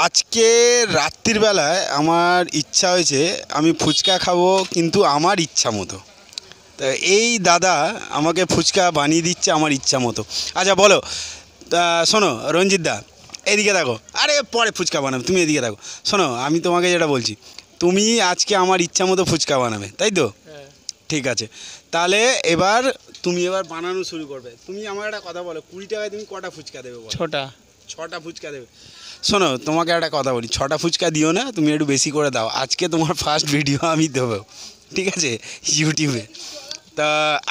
আজকে রাত্রির বেলায় আমার ইচ্ছা হয়েছে আমি ফুচকা খাবো, কিন্তু আমার ইচ্ছা মতো। তা এই দাদা আমাকে ফুচকা বানিয়ে দিচ্ছে আমার ইচ্ছা মতো। আচ্ছা বলো, তা শোনো রঞ্জিত দা, এদিকে দেখো। আরে পরে ফুচকা বানাবে, তুমি এদিকে দেখো। শোনো, আমি তোমাকে যেটা বলছি, তুমি আজকে আমার ইচ্ছা মতো ফুচকা বানাবে, তাই তো? ঠিক আছে, তাহলে এবার তুমি বানানো শুরু করবে। তুমি আমার একটা কথা বলো, 20 টাকায় তুমি কটা ফুচকা দেবে বলো? ছটা ফুচকা দেবে। শোনো, তোমাকে একটা কথা বলি, ছটা ফুচকা দিও না, তুমি একটু বেশি করে দাও। আজকে তোমার ফার্স্ট ভিডিও আমি দেবো, ঠিক আছে, ইউটিউবে। তা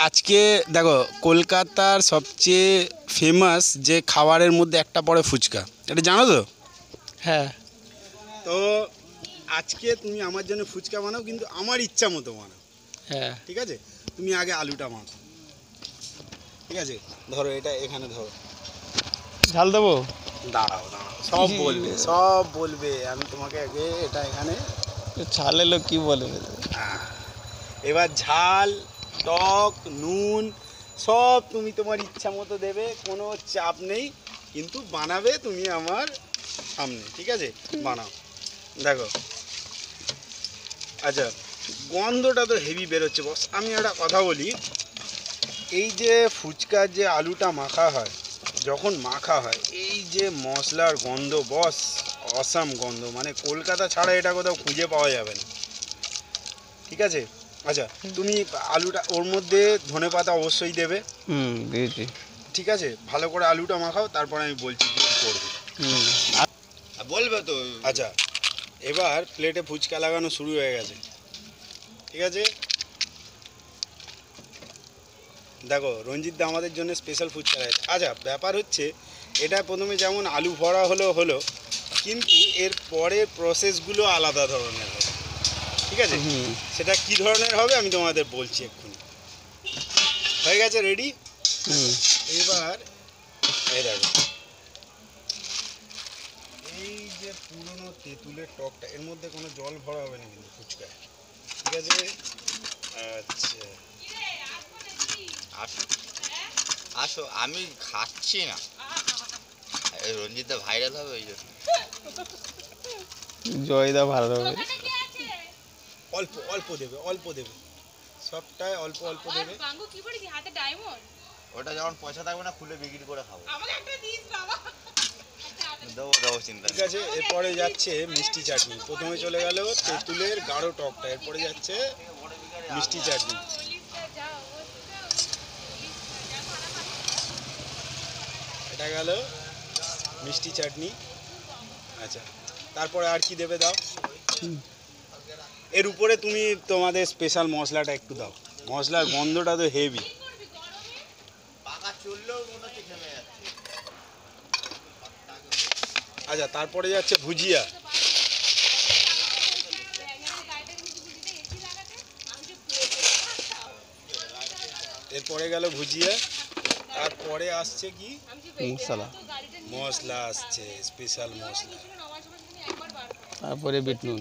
আজকে দেখো, কলকাতার সবচেয়ে ফেমাস যে খাবারের মধ্যে একটা পড়ে ফুচকা, এটা জানো তো? হ্যাঁ। তো আজকে তুমি আমার জন্য ফুচকা বানাও, কিন্তু আমার ইচ্ছা মতো বানাও। হ্যাঁ, ঠিক আছে, তুমি আগে আলুটা মাখো। ঠিক আছে, ধরো এটা এখানে ধরো। ঝাল দেবো? দাঁড়াও দাঁড়াও, সব বলবে সব বলবে, আমি তোমাকে আগে এটা এখানে। ঝাল এলো কি বলবে? হ্যাঁ, এবার ঝাল, টক, নুন সব তুমি তোমার ইচ্ছা মতো দেবে, কোনো চাপ নেই। কিন্তু বানাবে তুমি আমার সামনে, ঠিক আছে? বানাও, দেখো। আচ্ছা, গন্ধটা তো হেভি বেরোচ্ছে বস। আমি একটা কথা বলি, এই যে ফুচকার যে আলুটা মাখা হয়, যখন মাখা হয়, এই যে মশলার গন্ধ বস, অসাম গন্ধ, মানে কলকাতা ছাড়া এটা কোথাও খুঁজে পাওয়া যাবে না। ঠিক আছে, আচ্ছা তুমি আলুটা ওর মধ্যে ধনেপাতা অবশ্যই দেবে। দিয়েছি। ঠিক আছে, ভালো করে আলুটা মাখাও, তারপর আমি বলছি কী কী করবে। বলবে তো। আচ্ছা, এবার প্লেটে ফুচকা লাগানো শুরু হয়ে গেছে। ঠিক আছে, দেখো রঞ্জিত দা আমাদের জন্য স্পেশাল ফুচকা আছে। আচ্ছা, ব্যাপার হচ্ছে এটা প্রথমে যেমন আলু ভরা হলো, কিন্তু এর পরে প্রসেসগুলো আলাদা ধরনের হবে। ঠিক আছে, সেটা কি ধরনের হবে আমি তোমাদের বলছি এক্ষুনি। হয়ে গেছে, রেডি? এবার এই দেখো, এই যে পুরনো তেঁতুলের টকটা, এর মধ্যে কোনো জল ভরা হবে না কিন্তু ফুচকায়। ঠিক আছে, আচ্ছা আসো আসো, আমি খাচ্ছি না, রঞ্জিতদা ভাইরাল হবে ওই জন্য। জয়দা ভালো হবে। অল্প অল্প দেবে, অল্প দেবে, সবটাই অল্প অল্প দেবে। ওটা যখন পয়সা থাকবে না, খুলে বিক্রি করে খাবো। দেবো দেবো, চিন্তা ঠিক আছে, এরপরে যাচ্ছে মিষ্টি চাটনি। প্রথমে চলে গেল তেঁতুলের গাঢ় টকটা, এরপরে যাচ্ছে মিষ্টি চাটনি। এটা গেল মিষ্টি চাটনি। আচ্ছা, তারপরে আর কি দেবে দাও? এর উপরে তুমি তোমাদের স্পেশাল মশলাটা একটু দাও, মশলার গন্ধটা তো হেভি। পাকা চললেও মনে হচ্ছে থেমে যাচ্ছে। আচ্ছা, তারপরে যাচ্ছে ভুজিয়া। এরপরে গেল ভুজিয়া, তারপরে আসছে কি? মশলা। মশলা আসছে, স্পেশাল মশলা। তারপরে বিট নুন।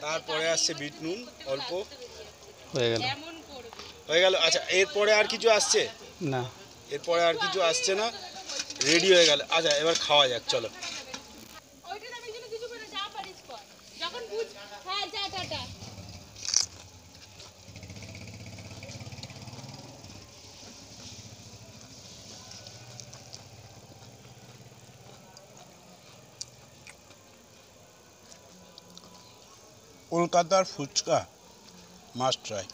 তারপরে আসছে বিট নুন, অল্প। হয়ে গেল। হয়ে গেল। আচ্ছা, এরপরে আর কিছু আসছে না। এরপরে আর কিছু আসছে না, রেডি হয়ে গেল। আচ্ছা, এবার খাওয়া যাক, চলো। কলকাতার ফুচকা মাস্ট ট্রাই।